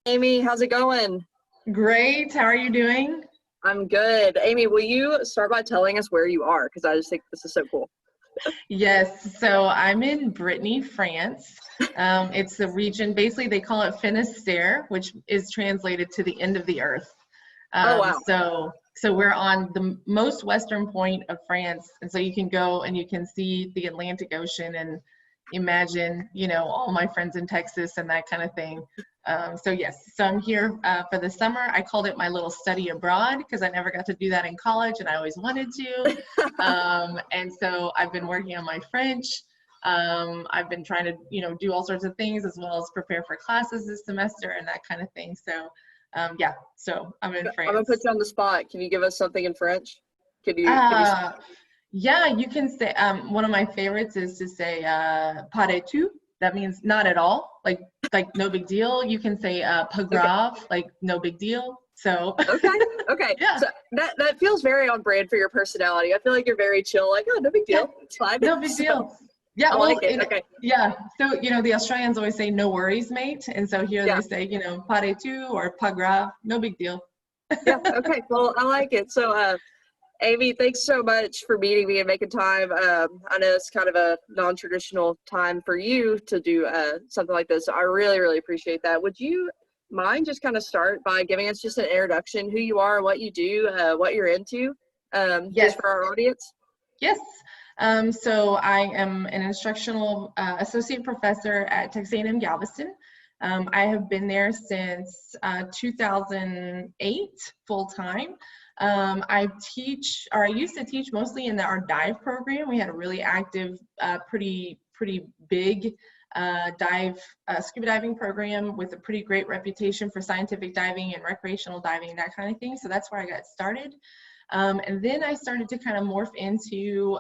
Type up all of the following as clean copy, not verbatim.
Amie, how's it going? Great. How are you doing? I'm good. Amie, will you start by telling us where you are? Because I just think this is so cool. Yes. So I'm in Brittany, France. It's the region, basically they call it Finistère, which is translated to the end of the earth. Oh, Um, wow. so so we're on the most western point of France, and so you can go and you can see the Atlantic Ocean and imagine, all my friends in Texas and that kind of thing. So yes, so I'm here for the summer. I called it my little study abroad because I never got to do that in college, and I always wanted to. And so I've been working on my French. I've been trying to, do all sorts of things as well as prepare for classes this semester and that kind of thing. So yeah, so I'm in I'm gonna put France. you on the spot. Can you give us something in French? Could you Uh, yeah, you can say, one of my favorites is to say, pas du tout. That means not at all, like no big deal. You can say, pas okay. grave, like no big deal. So Okay. Okay. yeah, So that feels very on brand for your personality. I feel like you're very chill, like, oh, no big yeah, deal. It's fine. no big So deal. Yeah, I like well, it. Okay. yeah. So, the Australians always say no worries, mate. And so here Yeah. they say, pas du tout or pas grave, no big deal. Yeah. Okay. Well, I like it. So Amie, thanks so much for meeting me and making time. I know it's kind of a non-traditional time for you to do something like this. So I really, really appreciate that. Would you mind just kind of start by giving us just an introduction, who you are, what you do, what you're into, just Yes. for our audience? Yes. So I am an instructional associate professor at Texas A&M Galveston. I have been there since 2008 full time. I used to teach mostly in our dive program. We had a really active, pretty big scuba diving program with a pretty great reputation for scientific diving and recreational diving, that kind of thing. So that's where I got started. And then I started to kind of morph into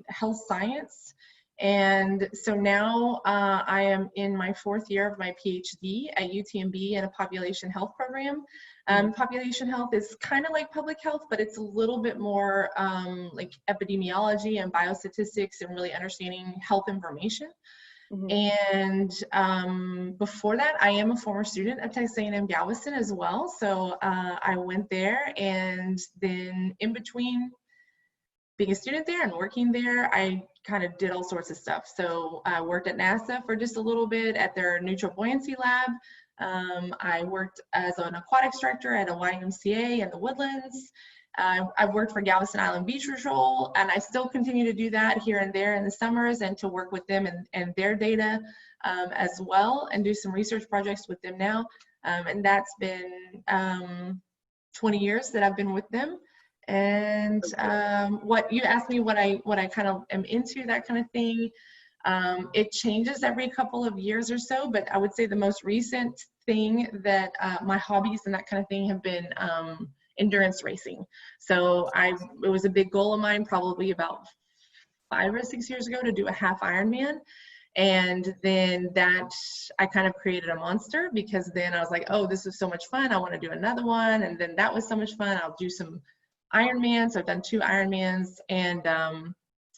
health science. And so now I am in my fourth year of my PhD at UTMB in a population health program. Population health is kind of like public health, but it's a little bit more like epidemiology and biostatistics and really understanding health information. Mhm. And before that, I am a former student at Texas A&M Galveston as well. So I went there, and then in between being a student there and working there, I kind of did all sorts of stuff. So I worked at NASA for just a little bit at their neutral buoyancy lab. I worked as an aquatic instructor at a YMCA in the Woodlands. I've worked for Galveston Island Beach Patrol, and I still continue to do that here and there in the summers and to work with them and their data as well, and do some research projects with them now. And that's been 20 years that I've been with them. And what you asked me, what I kind of am into, that kind of thing. It changes every couple of years or so, but I would say the most recent thing that my hobbies and that kind of thing have been endurance racing. So it was a big goal of mine probably about 5 or 6 years ago to do a half Ironman. And then that I kind of created a monster, because then I was like, oh, this is so much fun, I want to do another one. And then that was so much fun, I'll do some Ironmans. So I've done 2 Ironmans. And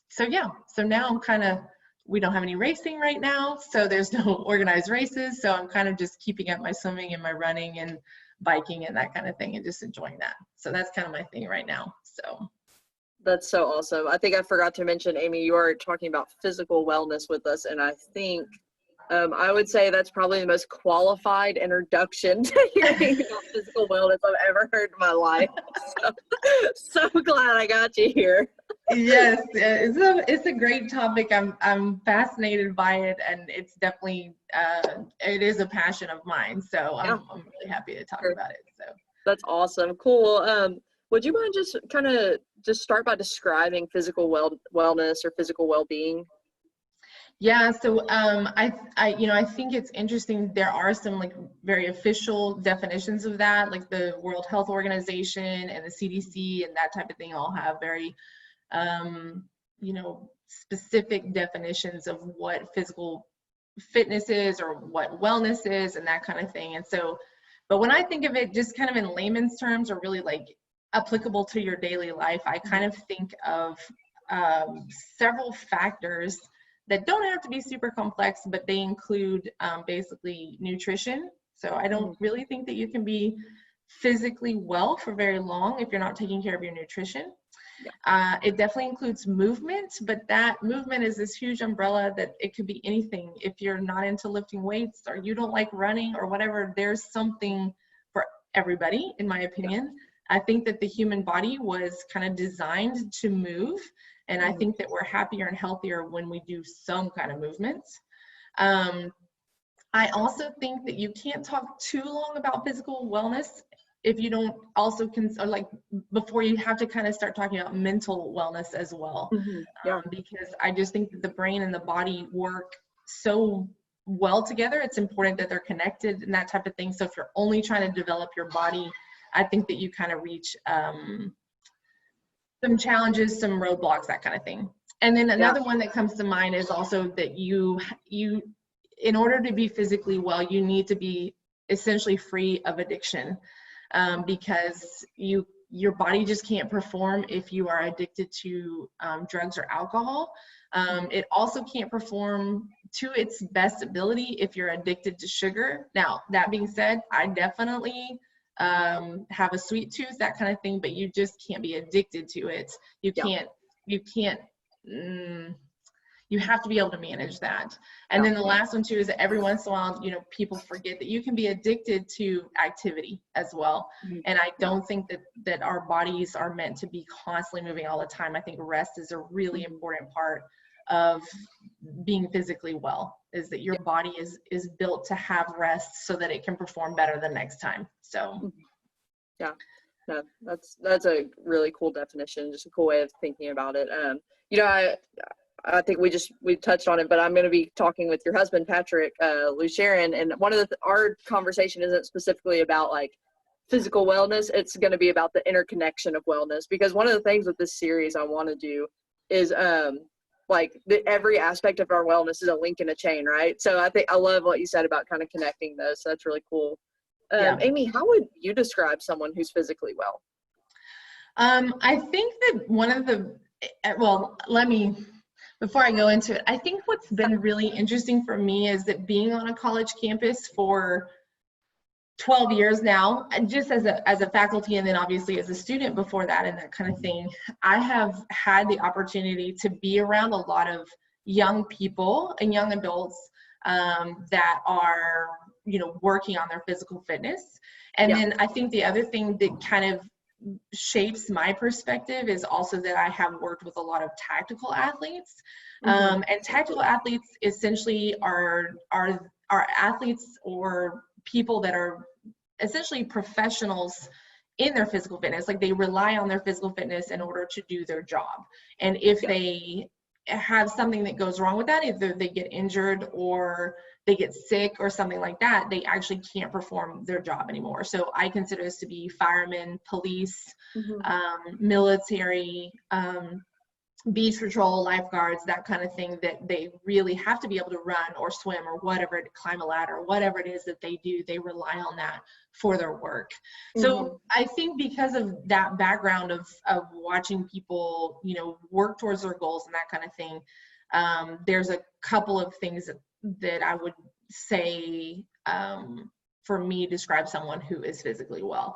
so yeah, so now I'm kind of, we don't have any racing right now, so there's no organized races. So I'm kind of just keeping up my swimming and my running and biking and that kind of thing, and just enjoying that. So that's kind of my thing right now. So That's so awesome. I think I forgot to mention, Amie, you are talking about physical wellness with us, and I think I would say that's probably the most qualified introduction to hearing about physical wellness I've ever heard in my life. So glad I got you here. yes, it's a great topic. I'm fascinated by it, and it's definitely it is a passion of mine. So Yeah, I'm really happy to talk sure. about it. So That's awesome. Cool. Would you mind just kind of just start by describing physical wellness or physical well-being? yeah, so I think it's interesting. There are some like very official definitions of that, like the World Health Organization and the CDC and that type of thing all have very um, specific definitions of what physical fitness is or what wellness is and that kind of thing. And so, but when I think of it just kind of in layman's terms, or really like applicable to your daily life, I kind of think of several factors that don't have to be super complex, but they include basically nutrition. So I don't really think that you can be physically well for very long if you're not taking care of your nutrition. It definitely includes movement, but that movement is this huge umbrella that it could be anything. If you're not into lifting weights or you don't like running or whatever, there's something for everybody, in my opinion. I think that the human body was kind of designed to move, and I think that we're happier and healthier when we do some kind of movement. I also think that you can't talk too long about physical wellness if you don't also before you have to kind of start talking about mental wellness as well. Because I just think that the brain and the body work so well together. It's important that they're connected and that type of thing. So if you're only trying to develop your body, I think that you kind of reach some challenges, some roadblocks, that kind of thing. And then another one that comes to mind is also that you in order to be physically well, you need to be essentially free of addiction, because your body just can't perform if you are addicted to drugs or alcohol. It also can't perform to its best ability if you're addicted to sugar. Now, that being said, I definitely have a sweet tooth, that kind of thing, but you just can't be addicted to it. You have to be able to manage that. And then the last one too is that every once in a while, people forget that you can be addicted to activity as well. And I don't think that our bodies are meant to be constantly moving all the time. I think rest is a really important part of being physically well, is that your body is built to have rest so that it can perform better the next time. So no, that's a really cool definition, just a cool way of thinking about it. I think we touched on it, but I'm going to be talking with your husband, Patrick Lucharin, and one of our conversation isn't specifically about like physical wellness. It's going to be about the interconnection of wellness, because one of the things with this series I want to do is every aspect of our wellness is a link in a chain, right? So I love what you said about kind of connecting those. So that's really cool. Amie, how would you describe someone who's physically well? I think that before I go into it, I think what's been really interesting for me is that being on a college campus for 12 years now, and just as a faculty, and then obviously as a student before that and that kind of thing, I have had the opportunity to be around a lot of young people and young adults that are, working on their physical fitness. And then I think the other thing that kind of shapes my perspective is also that I have worked with a lot of tactical athletes. And tactical athletes essentially are athletes or people that are essentially professionals in their physical fitness. Like, they rely on their physical fitness in order to do their job. And if they have something that goes wrong with that, either they get injured or they get sick or something like that, they actually can't perform their job anymore. So I consider this to be firemen, police, military, beach patrol, lifeguards, that kind of thing, that they really have to be able to run or swim or whatever, climb a ladder, whatever it is that they do, they rely on that for their work. So I think because of that background of watching people, work towards their goals and that kind of thing, there's a couple of things that I would say for me describe someone who is physically well.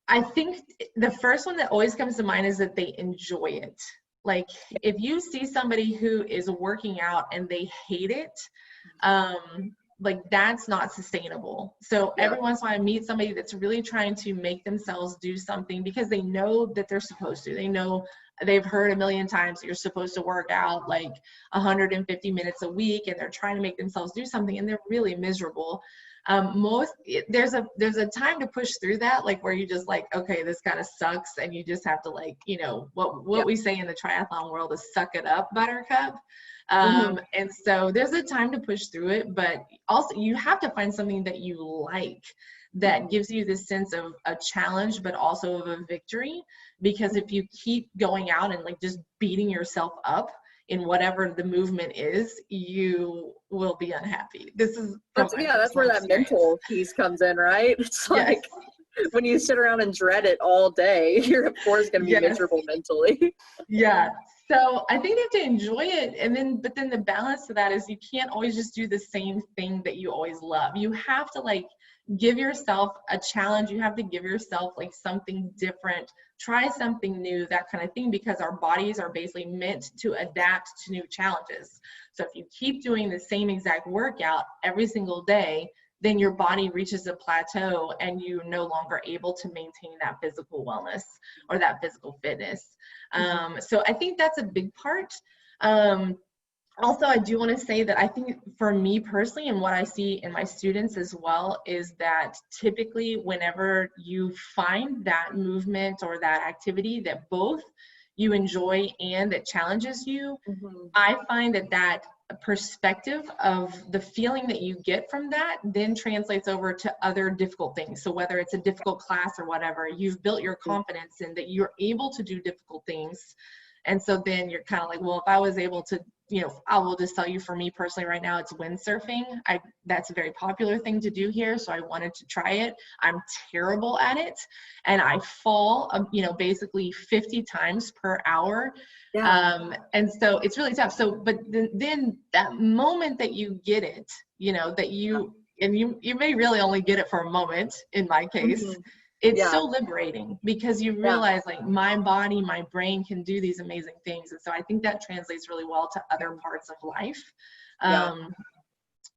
I think the first one that always comes to mind is that they enjoy it. Like, if you see somebody who is working out and they hate it, like, that's not sustainable. So every once in a while I meet somebody that's really trying to make themselves do something because they know that they're supposed to. They know, they've heard a million times that you're supposed to work out like 150 minutes a week, and they're trying to make themselves do something and they're really miserable. There's a time to push through that, like, where you just like, okay, this kind of sucks, and you just have to, like, what we say in the triathlon world is suck it up, buttercup. And so there's a time to push through it, but also you have to find something that you like, that gives you this sense of a challenge, but also of a victory. Because if you keep going out and like just beating yourself up in whatever the movement is, you will be unhappy. This is that's where that mental piece comes in, right? It's like, when you sit around and dread it all day, you're of course going to be Yes. miserable mentally. Yeah. So I think you have to enjoy it. But then the balance to that is you can't always just do the same thing that you always love. You have to like give yourself a challenge. You have to give yourself like something different, try something new, that kind of thing, because our bodies are basically meant to adapt to new challenges. So if you keep doing the same exact workout every single day, then your body reaches a plateau and you're no longer able to maintain that physical wellness or that physical fitness. So I think that's a big part. Also, I do want to say that I think for me personally, and what I see in my students as well, is that typically whenever you find that movement or that activity that both you enjoy and that challenges you, I find that perspective of the feeling that you get from that then translates over to other difficult things. So whether it's a difficult class or whatever, you've built your confidence in that you're able to do difficult things. And so then you're kind of like, well, if I was able to, I will just tell you, for me personally right now, it's windsurfing. That's a very popular thing to do here. So I wanted to try it. I'm terrible at it. And I fall, basically 50 times per hour. Yeah. And so it's really tough. So, but then that moment that you get it, that you may really only get it for a moment in my case. It's so liberating because you realize like my body, my brain can do these amazing things. And so I think that translates really well to other parts of life.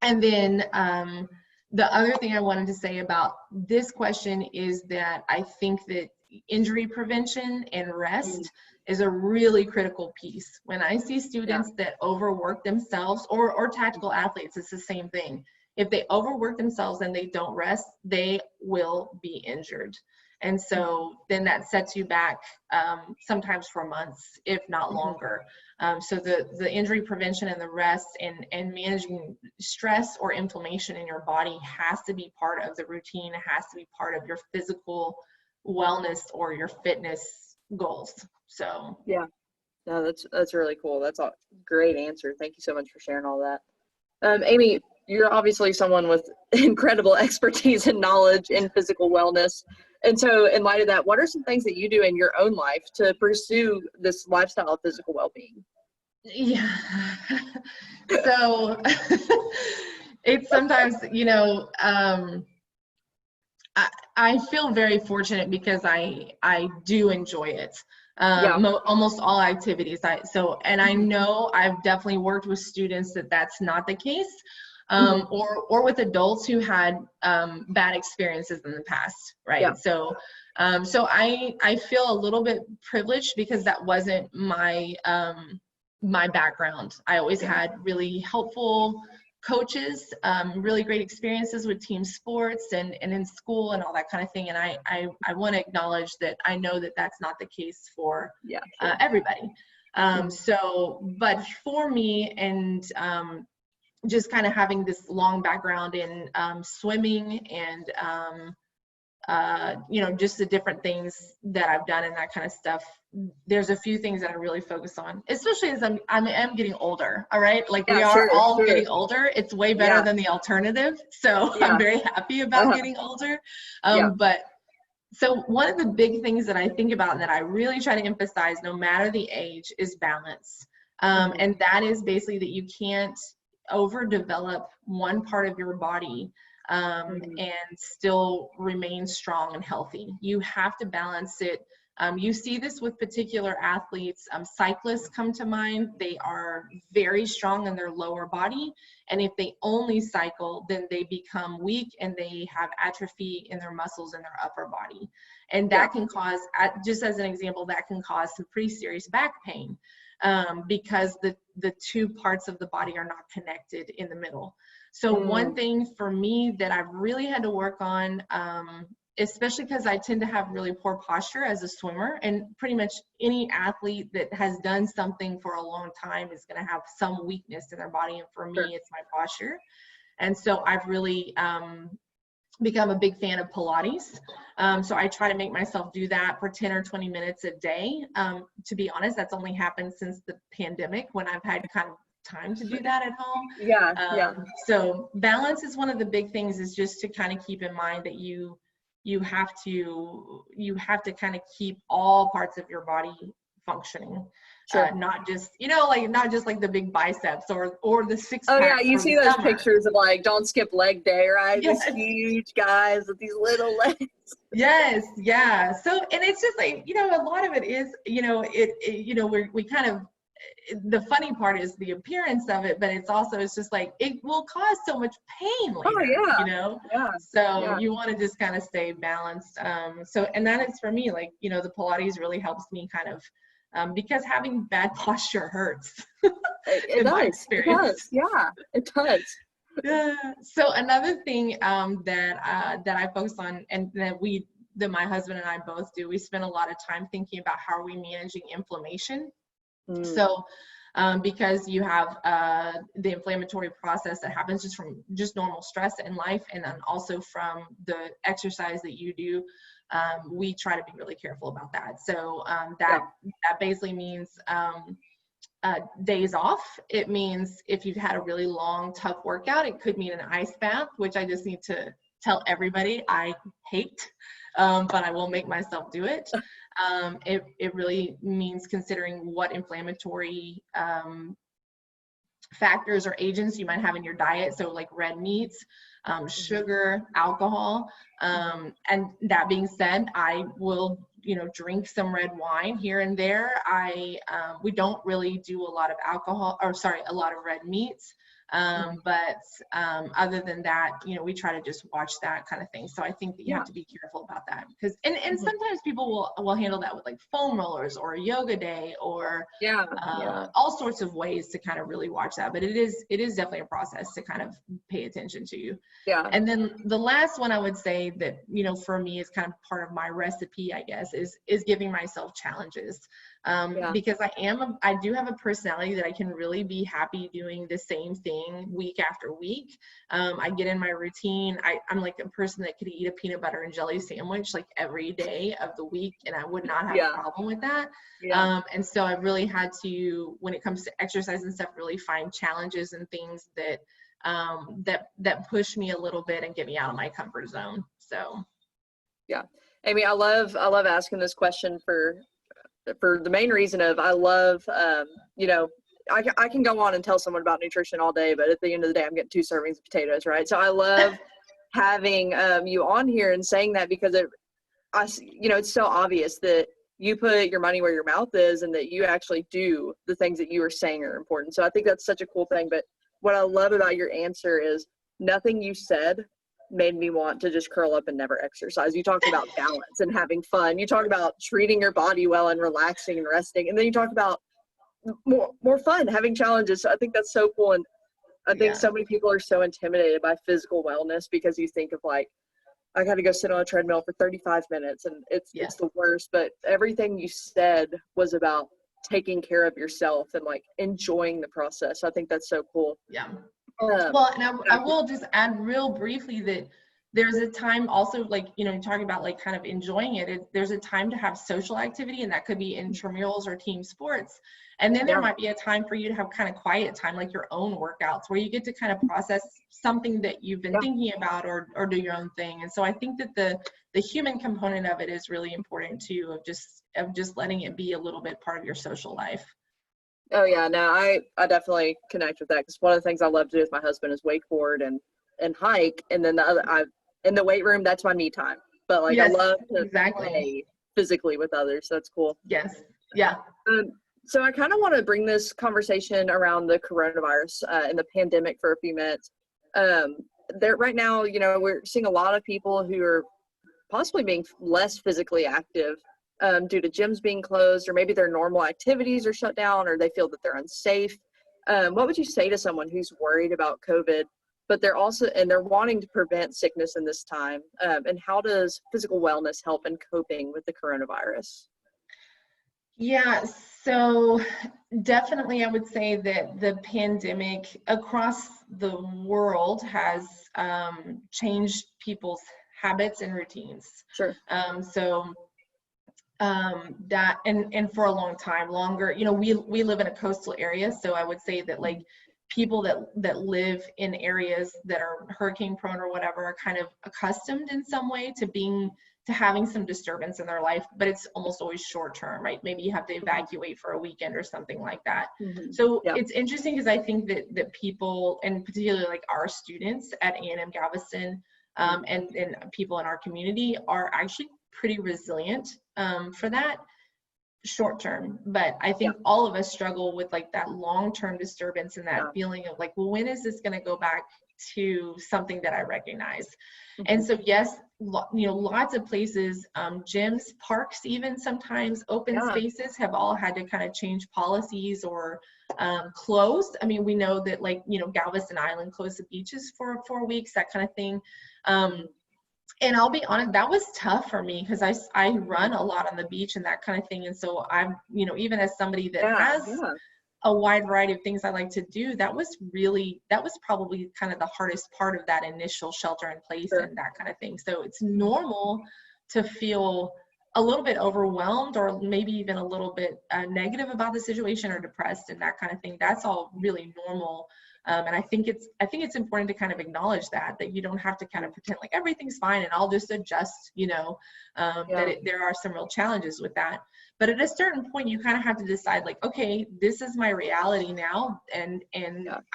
And then the other thing I wanted to say about this question is that I think that injury prevention and rest is a really critical piece. When I see students that overwork themselves, or tactical athletes, it's the same thing. If they overwork themselves and they don't rest, they will be injured. And so then that sets you back sometimes for months, if not longer. So the injury prevention and the rest and managing stress or inflammation in your body has to be part of the routine. It has to be part of your physical wellness or your fitness goals. So yeah, no, that's really cool. That's a great answer. Thank you so much for sharing all that. Amie, you're obviously someone with incredible expertise and knowledge in physical wellness. And so in light of that, what are some things that you do in your own life to pursue this lifestyle of physical well-being? Yeah. So it's sometimes, I feel very fortunate because I do enjoy it. Almost all activities. And I know I've definitely worked with students that's not the case, or with adults who had bad experiences in the past, right? Yeah. So I feel a little bit privileged because that wasn't my my background. I always had really helpful coaches, really great experiences with team sports and in school and all that kind of thing. And I want to acknowledge that I know that that's not the case for everybody. But for me, and just kind of having this long background in swimming and just the different things that I've done and that kind of stuff, there's a few things that I really focus on, especially as I'm getting older. All right. Like we are all getting older. It's way better than the alternative. So I'm very happy about getting older. But so one of the big things that I think about and that I really try to emphasize no matter the age is balance. And that is basically that you can't overdevelop one part of your body and still remain strong and healthy. You have to balance it. You see this with particular athletes. Cyclists come to mind. They are very strong in their lower body. And if they only cycle, then they become weak and they have atrophy in their muscles in their upper body. And that can cause, just as an example, that can cause some pretty serious back pain because the two parts of the body are not connected in the middle. So one thing for me that I've really had to work on, especially because I tend to have really poor posture as a swimmer, and pretty much any athlete that has done something for a long time is going to have some weakness in their body. And for me, it's my posture. And so I've really become a big fan of Pilates. So I try to make myself do that for 10 or 20 minutes a day. To be honest, that's only happened since the pandemic when I've had kind of time to do that at home. So balance is one of the big things, is just to kind of keep in mind that you you have to kind of keep all parts of your body functioning. Sure. Not just, not just like the big biceps or the six pack. Oh yeah, you see those pictures of like don't skip leg day, right? Yes. These huge guys with these little legs. Yes, yeah. So, and it's just like, a lot of it is, we kind of, the funny part is the appearance of it, but it's just like, it will cause so much pain later, Oh yeah. Yeah. So Yeah. you want to just kind of stay balanced. And that is for me, like, the Pilates really helps me kind of, because having bad posture hurts. It does. It does. Yeah, it does. So another thing that I focus on, and that my husband and I both do, we spend a lot of time thinking about how are we managing inflammation. So because you have the inflammatory process that happens just from normal stress in life, and then also from the exercise that you do, we try to be really careful about that. So that basically means days off. It means if you've had a really long, tough workout, it could mean an ice bath, which I just need to tell everybody I hate, but I will make myself do it. It really means considering what inflammatory factors or agents you might have in your diet. So like red meats, sugar, alcohol. And that being said, I will, drink some red wine here and there. We don't really do a lot of a lot of red meats. But other than that, we try to just watch that kind of thing. So I think that you have to be careful about that, because and sometimes people will handle that with like foam rollers or a yoga day or all sorts of ways to kind of really watch that. But it is definitely a process to kind of pay attention to. Yeah. And then the last one I would say that, for me is kind of part of my recipe, I guess, is giving myself challenges. Because I do have a personality that I can really be happy doing the same thing week after week. I get in my routine. I'm like a person that could eat a peanut butter and jelly sandwich like every day of the week, and I would not have a problem with that. And so I really had to, when it comes to exercise and stuff, really find challenges and things that that push me a little bit and get me out of my comfort zone. So yeah, Amie, I love asking this question for the main reason of I love, I can go on and tell someone about nutrition all day, but at the end of the day, I'm getting 2 servings of potatoes, right? So I love having you on here and saying that, because it's so obvious that you put your money where your mouth is and that you actually do the things that you are saying are important. So I think that's such a cool thing. But what I love about your answer is nothing you said made me want to just curl up and never exercise. You talked about balance and having fun. You talk about treating your body well and relaxing and resting. And then you talk about more fun, having challenges. So I think that's so cool. And I think so many people are so intimidated by physical wellness because you think of like, I got to go sit on a treadmill for 35 minutes and it's the worst. But everything you said was about taking care of yourself and like enjoying the process. So I think that's so cool. Yeah. Well, and I will just add real briefly that there's a time also, like, talking about like kind of enjoying it. There's a time to have social activity, and that could be intramurals or team sports. And then there might be a time for you to have kind of quiet time, like your own workouts, where you get to kind of process something that you've been thinking about or do your own thing. And so I think that the human component of it is really important too, of just letting it be a little bit part of your social life. Oh yeah, no, I definitely connect with that, because one of the things I love to do with my husband is wakeboard and hike, and then in the weight room, that's my me time. But like I love to play physically with others, so that's cool. Yes, yeah. So I kind of want to bring this conversation around the coronavirus and the pandemic for a few minutes. There right now, we're seeing a lot of people who are possibly being less physically active due to gyms being closed, or maybe their normal activities are shut down, or they feel that they're unsafe. What would you say to someone who's worried about COVID, but they're wanting to prevent sickness in this time? And how does physical wellness help in coping with the coronavirus? Yeah, so definitely I would say that the pandemic across the world has changed people's habits and routines. Sure. That and for a long time longer, we live in a coastal area, so I would say that like people that live in areas that are hurricane prone or whatever are kind of accustomed in some way to having some disturbance in their life, but it's almost always short term, right? Maybe you have to evacuate for a weekend or something like that. So Yeah. it's interesting because I think that people, and particularly like our students at A&M Galveston, and people in our community are actually pretty resilient for that short term. But I think all of us struggle with like that long-term disturbance and that feeling of like, well, when is this going to go back to something that I recognize? And so yes, lots of places, gyms, parks, even sometimes open spaces have all had to kind of change policies or close. I mean, we know that like, Galveston Island closed the beaches for 4 weeks, that kind of thing. And I'll be honest, that was tough for me because I run a lot on the beach and that kind of thing. And so I'm, even as somebody that has a wide variety of things I like to do, that was probably kind of the hardest part of that initial shelter in place and that kind of thing. So it's normal to feel a little bit overwhelmed or maybe even a little bit negative about the situation or depressed and that kind of thing. That's all really normal. And I think it's important to kind of acknowledge that you don't have to kind of pretend like everything's fine and I'll just adjust, there are some real challenges with that. But at a certain point, you kind of have to decide like, okay, this is my reality now. And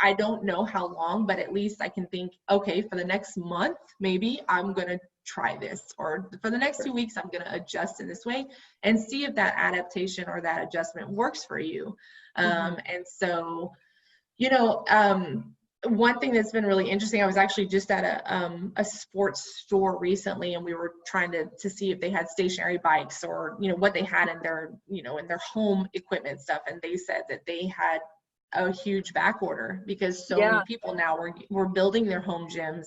I don't know how long, but at least I can think, okay, for the next month, maybe I'm going to try this, or for the next 2 weeks, I'm going to adjust in this way and see if that adaptation or that adjustment works for you. And so, one thing that's been really interesting, I was actually just at a sports store recently, and we were trying to see if they had stationary bikes or, what they had in their, in their home equipment stuff. And they said that they had a huge back order because so many people now were building their home gyms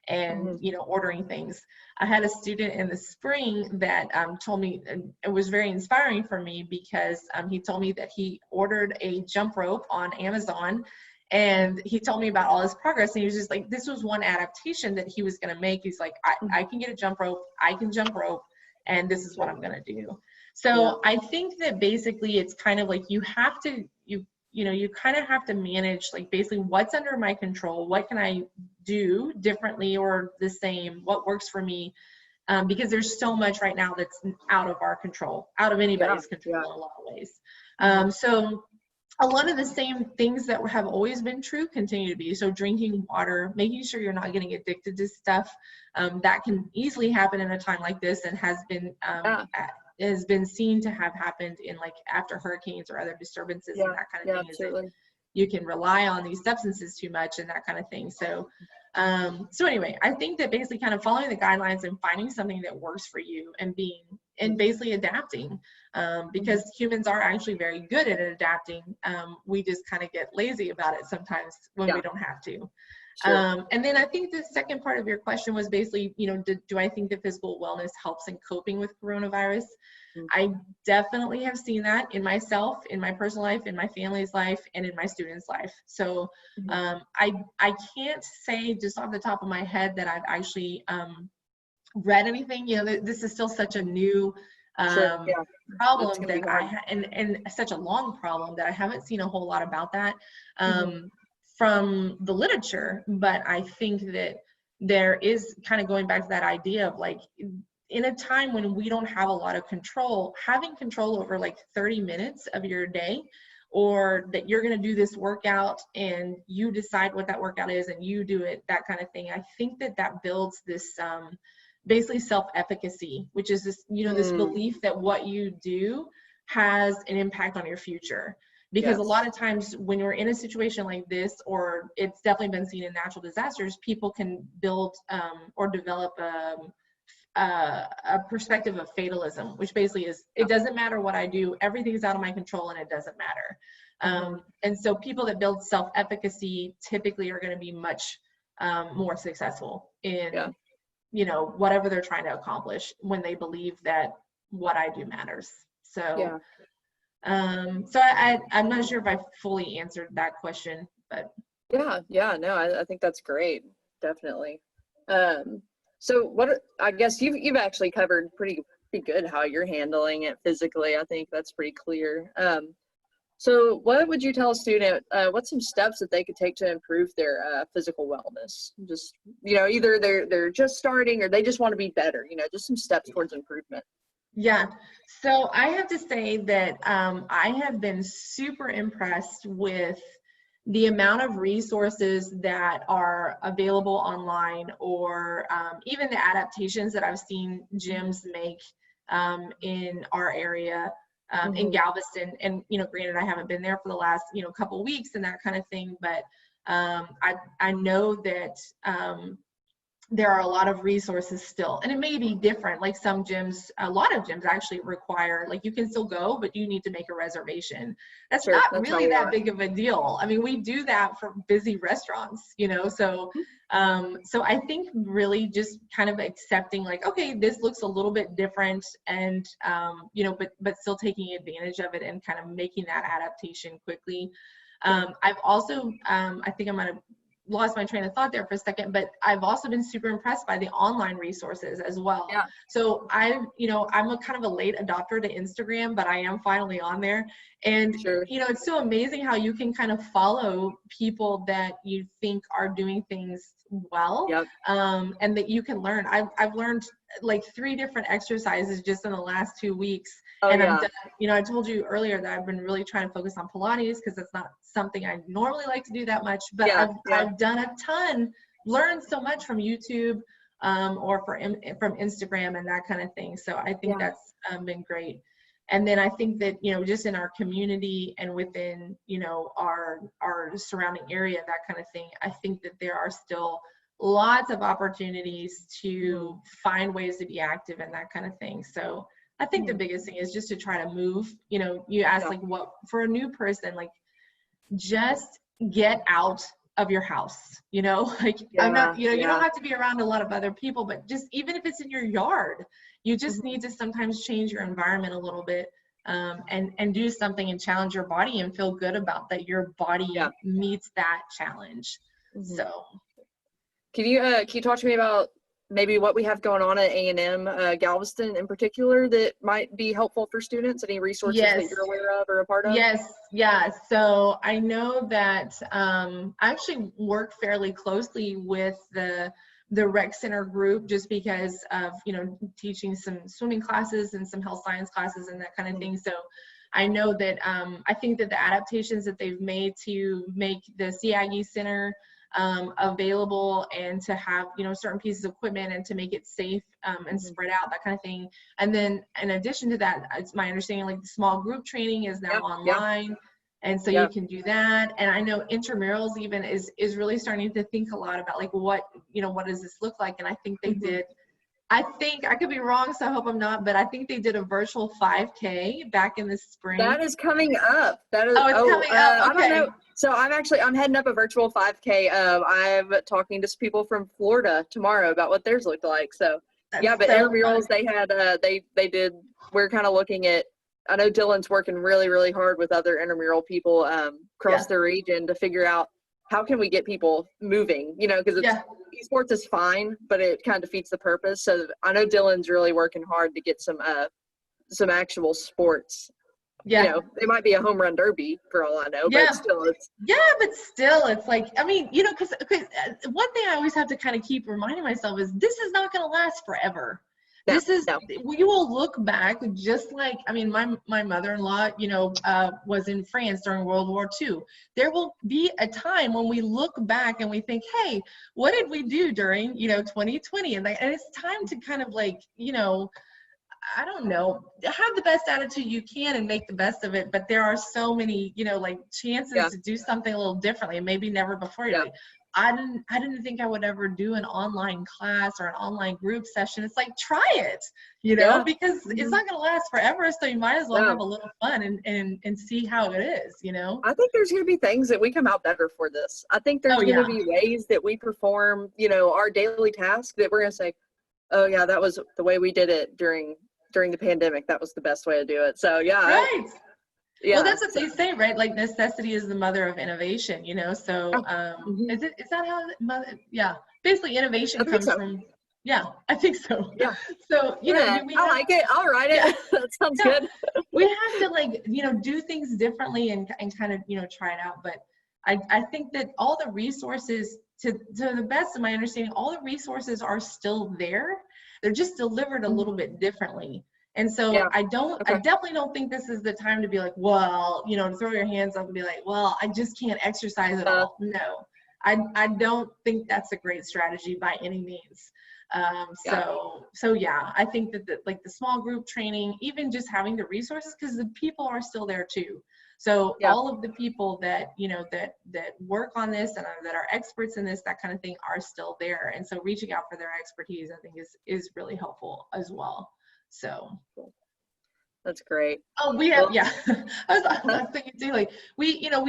and, ordering things. I had a student in the spring that told me, and it was very inspiring for me because he told me that he ordered a jump rope on Amazon, and he told me about all his progress. And he was just like, this was one adaptation that he was going to make. He's like, I can get a jump rope, I can jump rope, and this is what I'm going to do. So I think that basically it's kind of like you kind of have to manage like basically what's under my control, what can I do differently or the same, what works for me, because there's so much right now that's out of our control, out of anybody's control in a lot of ways. So a lot of the same things that have always been true continue to be. So drinking water, making sure you're not getting addicted to stuff, that can easily happen in a time like this and has been seen to have happened in like after hurricanes or other disturbances and that kind of thing. Is you can rely on these substances too much and that kind of thing. So anyway, I think that basically kind of following the guidelines and finding something that works for you and basically adapting, because humans are actually very good at adapting. We just kind of get lazy about it sometimes when we don't have to. And then I think the second part of your question was basically, do I think that physical wellness helps in coping with coronavirus? I definitely have seen that in myself, in my personal life, in my family's life, and in my students' life. So I can't say just off the top of my head that I've actually read anything. This is still such a new problem that and such a long problem that I haven't seen a whole lot about that from the literature. But I think that there is kind of going back to that idea of like, in a time when we don't have a lot of control, having control over like 30 minutes of your day, or that you're going to do this workout and you decide what that workout is and you do it, that kind of thing. I think that builds this basically self-efficacy, which is this, this belief that what you do has an impact on your future. Because a lot of times when you're in a situation like this, or it's definitely been seen in natural disasters, people can build or develop a perspective of fatalism, which basically is, it doesn't matter what I do, everything's out of my control and it doesn't matter. And so people that build self-efficacy typically are going to be much more successful in whatever they're trying to accomplish when they believe that what I do matters. So I'm not sure if I fully answered that question, but no, I think that's great, definitely. So I guess you've actually covered pretty good how you're handling it physically. I think that's pretty clear. So what would you tell a student, what's some steps that they could take to improve their physical wellness? Just, either they're just starting or they just want to be better, just some steps towards improvement. Yeah, so I have to say that I have been super impressed with the amount of resources that are available online, or even the adaptations that I've seen gyms make in our area, in Galveston. And granted, I haven't been there for the last couple weeks and that kind of thing, but I know that there are a lot of resources still, and it may be different. Like some gyms, a lot of gyms actually require, like, you can still go, but you need to make a reservation. That's not really that big of a deal. I mean, we do that for busy restaurants, so I think really just kind of accepting, like, okay, this looks a little bit different, and but still taking advantage of it and kind of making that adaptation quickly. I've also I think I might have lost my train of thought there for a second, but I've also been super impressed by the online resources as well. Yeah. So I'm a kind of a late adopter to Instagram, but I am finally on there. And, it's so amazing how you can kind of follow people that you think are doing things well, and that you can learn. I've learned like 3 different exercises just in the last 2 weeks. I've done, I told you earlier that I've been really trying to focus on Pilates because it's not something I normally like to do that much, but I've done a ton, learned so much from YouTube or from Instagram and that kind of thing. So I think that's been great. And then I think that, just in our community and within, our surrounding area, that kind of thing, I think that there are still lots of opportunities to find ways to be active and that kind of thing. So I think the biggest thing is just to try to move. You asked like what for a new person, like just get out of your house, I'm not, you don't have to be around a lot of other people, but just even if it's in your yard, you just need to sometimes change your environment a little bit, and do something and challenge your body and feel good about that your body meets that challenge. So can you talk to me about maybe what we have going on at A&M Galveston in particular that might be helpful for students? Any resources that you're aware of or a part of? Yeah. So I know that I actually work fairly closely with the rec center group, just because of teaching some swimming classes and some health science classes and that kind of thing. So I know that I think that the adaptations that they've made to make the CAGI Center available and to have certain pieces of equipment and to make it safe and spread out, that kind of thing. And then in addition to that, it's my understanding like the small group training is now online, and so you can do that. And I know Intramurals even is really starting to think a lot about like what does this look like. And I think they did, I think I could be wrong, so I hope I'm not, but I think they did a virtual 5K back in the spring. That is coming up. That is coming up. Okay. I don't know. So I'm heading up a virtual 5K. I'm talking to some people from Florida tomorrow about what theirs looked like. So but Intramurals, they had they did. We're kind of looking at. I know Dylan's working really, really hard with other intramural people across the region to figure out how can we get people moving. Because esports is fine, but it kind of defeats the purpose. So I know Dylan's really working hard to get some actual sports. It might be a home run derby for all I know, but still it's like, I mean, because one thing I always have to kind of keep reminding myself is this is not going to last forever. You will look back just like, I mean, my mother-in-law, was in France during World War II. There will be a time when we look back and we think, hey, what did we do during, 2020? And it's time to kind of like, I don't know, have the best attitude you can and make the best of it. But there are so many, like chances to do something a little differently, and maybe never before. You're like, I didn't think I would ever do an online class or an online group session. It's like, try it, because it's not going to last forever. So you might as well have a little fun and see how it is, I think there's going to be things that we come out better for this. I think there's going to be ways that we perform, our daily tasks that we're going to say, oh yeah, that was the way we did it during the pandemic. That was the best way to do it. So right. Well, that's what they say, right? Like necessity is the mother of innovation, so is that how basically innovation comes from Yeah, I think so. Yeah. So, you know, Yeah, we I have, like it. I'll write it. yeah, That sounds yeah, good. we have to, like, you know, do things differently and kind of, you know, try it out. But I think that all the resources, to the best of my understanding, all the resources are still there. They're just delivered a little bit differently. And so Yeah. I Okay. definitely don't think this is the time to be like, well, you know, to throw your hands up and be like, well, I just can't exercise at all. No, I don't think that's a great strategy by any means. Yeah. So yeah, I think that like the small group training, even just having the resources, because the people are still there too. So Yeah. all of the people that, you know, that work on this and that are experts in this, that kind of thing, are still there. And so reaching out for their expertise, I think is really helpful as well. So. That's great. Oh, we have, Well, yeah. I was thinking too, like, you know,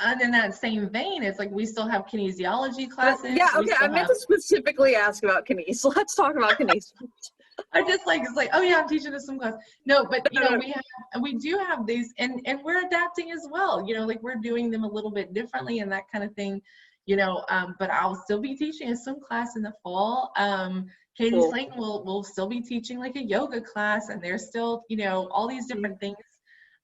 and in that same vein, it's like we still have kinesiology classes. yeah, We okay. I still meant have, to specifically ask about kines. Let's talk about kines. I just like, it's like, oh yeah, I'm teaching this some class. No, but you No, know, no. we do have these, and we're adapting as well. You know, like we're doing them a little bit differently and that kind of thing. You know, but I'll still be teaching a swim class in the fall. Katie Cool. Slayton will still be teaching like a yoga class, and there's still, you know, all these different things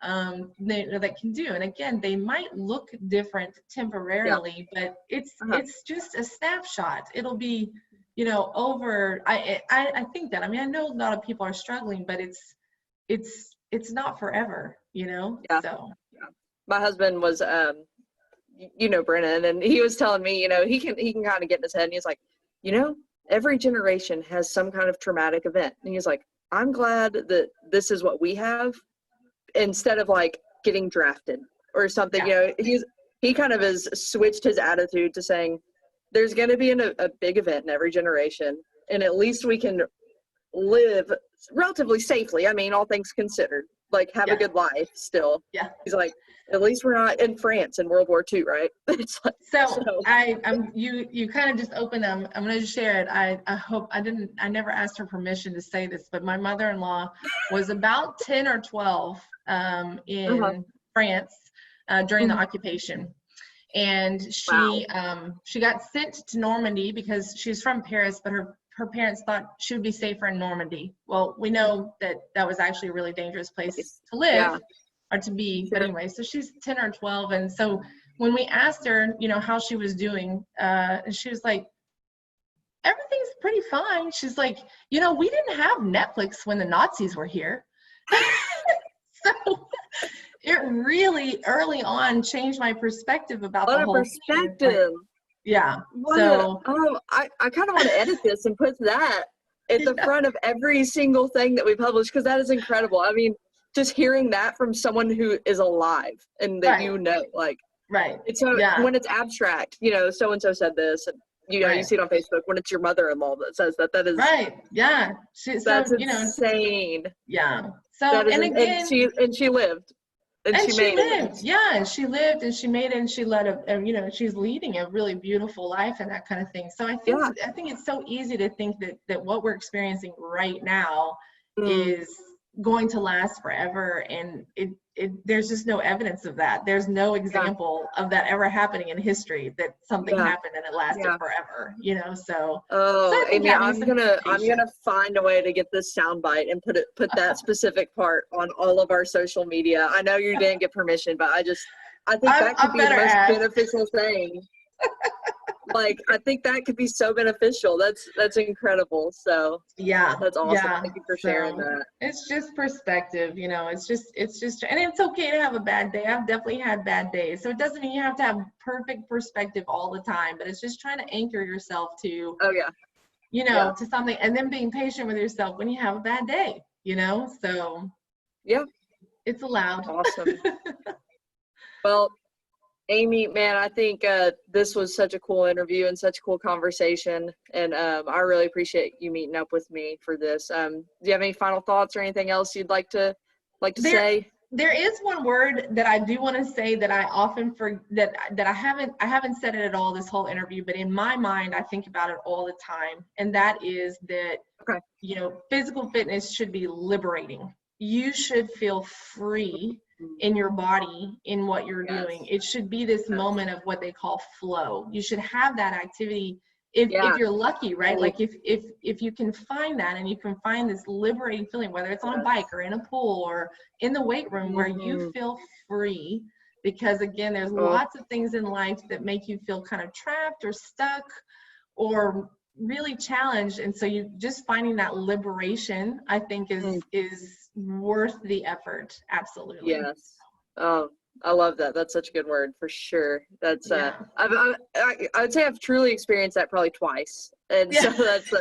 that can do. And again, they might look different Yeah. temporarily, but Uh-huh. it's just a snapshot. It'll be, you know, over. I think that, I mean, I know a lot of people are struggling, but it's not forever, you know. Yeah. So Yeah. My husband was you know, Brennan, and he was telling me, you know, he can kind of get in his head, and he's like, you know, every generation has some kind of traumatic event. And he's like, I'm glad that this is what we have, instead of like getting drafted or something. yeah, You know, he kind of has switched his attitude to saying there's going to be a big event in every generation, and at least we can live relatively safely. I mean, all things considered, like have a yeah, good life still. yeah. He's like, at least we're not in France in World War II, right? It's like, So I'm you kind of just opened them. I'm going to share it. I hope I never asked her permission to say this, but my mother-in-law was about 10 or 12 uh-huh. in France during the Mhm. occupation. And Wow. she got sent to Normandy because she's from Paris, but her parents thought she would be safer in Normandy. Well, we know that was actually a really dangerous place to live Yeah, or to be. But sure. anyway, so she's 10 or 12. And so when we asked her, you know, how she was doing, she was like, everything's pretty fine. She's like, you know, we didn't have Netflix when the Nazis were here. So it really early on changed my perspective about the What a whole thing. It's like, perspective. yeah. What a, So oh, I kind of want to edit this and put that at the yeah, front of every single thing that we publish, because that is incredible. I mean, just hearing that from someone who is alive and that, right, you know, like, right. it's so, Yeah, when it's abstract, you know, so and so said this, and you know, you right, see it on Facebook. When it's your mother-in-law that says that, right. Yeah. that's So, you know, insane. yeah. So, That is, and and again, she lived, and and she she made it. lived, yeah, and she lived and she made it, and she led you know, she's leading a really beautiful life and that kind of thing. So Yeah. I think it's so easy to think that what we're experiencing right now Mm, is going to last forever, and there's just no evidence of that. There's no yeah. example of that ever happening in history, that something Yeah. happened and it lasted Yeah. forever, you know. So Oh, I think Amy, having some I'm patience. gonna find a way to get this soundbite and put that specific part on all of our social media. I know you didn't get permission, but I think that could I be the better most ask. beneficial thing. Like, I think that could be so beneficial. That's incredible. So Yeah, that's awesome. yeah. Thank you for sharing So that. it's just perspective, you know. And it's okay to have a bad day. I've definitely had bad days. So it doesn't mean you have to have perfect perspective all the time, but it's just trying to anchor yourself to, Oh yeah. you Yeah. know, to something, and then being patient with yourself when you have a bad day, you know. So Yeah. it's allowed. Awesome. Well, Amy, man, I think this was such a cool interview and such a cool conversation, and I really appreciate you meeting up with me for this. Do you have any final thoughts or anything else you'd like to There say? there is one word that I do want to say that I often that I haven't said it at all this whole interview, but in my mind I think about it all the time, and that is that, Okay. you know, physical fitness should be liberating. You should feel free in your body in what you're Yes. doing. It should be this Yes. moment of what they call flow. You should have that activity Yeah. you're lucky, right? Like if you can find that, and you can find this liberating feeling, whether it's on a bike or in a pool or in the weight room, where you feel free. Because again, there's lots of things in life that make you feel kind of trapped or stuck or really challenged. And so you just finding that liberation, I think is worth the effort. Absolutely. Yes. Oh, I love that. That's such a good word for sure. That's Yeah. I would say I've truly experienced that probably twice. And so Yeah. that's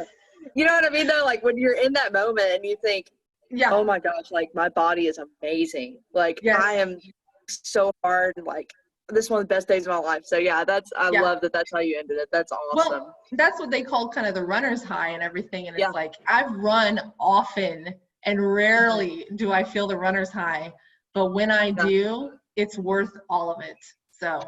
you know what I mean though? Like when you're in that moment and you think, Yeah. oh my gosh, like my body is amazing. Like Yes. I am so hard. Like this is one of the best days of my life. So yeah, I love that that's how you ended it. That's awesome. Well, that's what they call kind of the runner's high and everything. And Yeah. it's like, I've run often and rarely do I feel the runner's high. But when I do, it's worth all of it. So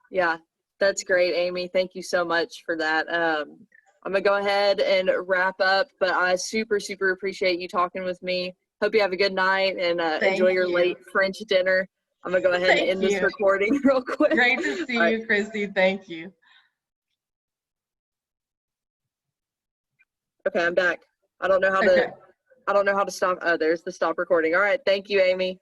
yeah, that's great, Amie. Thank you so much for that. I'm gonna go ahead and wrap up, but I super appreciate you talking with me. Hope you have a good night and enjoy your late French dinner. I'm gonna go ahead and end this recording real quick. Great to see you, Krissy. Thank you. Okay, I'm back. I don't know how to stop. Oh, there's the stop recording. All right, thank you, Amie.